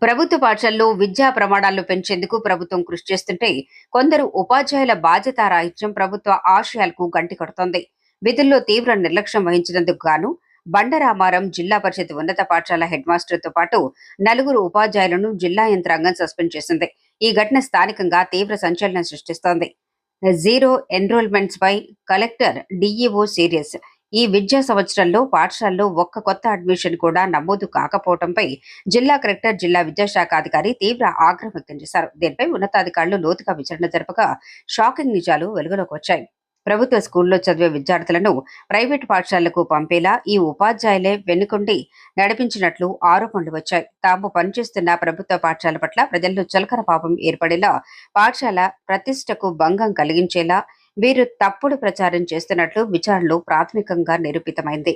ప్రభుత్వ పాఠశాలలో విద్యా ప్రమాణాలు పెంచేందుకు ప్రభుత్వం కృషి చేస్తుంటే కొందరు ఉపాధ్యాయుల బాధ్యతారాహిత్యం ప్రభుత్వ ఆశయాలకు గంటి కడుతోంది. విధుల్లో తీవ్ర నిర్లక్ష్యం వహించినందుకు గాను బండరామారం జిల్లా పరిషత్ ఉన్నత పాఠశాల హెడ్ మాస్టర్ తో పాటు నలుగురు ఉపాధ్యాయులను జిల్లా యంత్రాంగం సస్పెండ్ చేసింది. ఈ ఘటన స్థానికంగా తీవ్ర సంచలనం సృష్టిస్తోంది. జీరో ఎన్రోల్మెంట్స్ పై కలెక్టర్ డిఈఓ సీరియస్. ఈ విద్యా సంవత్సరంలో పాఠశాలలో ఒక్క కొత్త అడ్మిషన్ కూడా నమోదు కాకపోవడంపై జిల్లా కలెక్టర్, జిల్లా విద్యాశాఖ అధికారి తీవ్ర ఆగ్రహం వ్యక్తం చేశారు. దీనిపై ఉన్నతాధికారులు లోతుగా విచారణ జరపగా షాకింగ్ నిజాలు వెలుగులోకి వచ్చాయి. ప్రభుత్వ స్కూల్లో చదివే విద్యార్థులను ప్రైవేటు పాఠశాలలకు పంపేలా ఈ ఉపాధ్యాయులే వెన్నుకుండి నడిపించినట్లు ఆరోపణలు వచ్చాయి. తాము పనిచేస్తున్న ప్రభుత్వ పాఠశాల పట్ల ప్రజల్లో చులకన పాపం ఏర్పడేలా, పాఠశాల ప్రతిష్టకు భంగం కలిగించేలా వీరు తప్పుడు ప్రచారం చేస్తున్నట్లు విచారణలో ప్రాథమికంగా నిరూపితమైంది.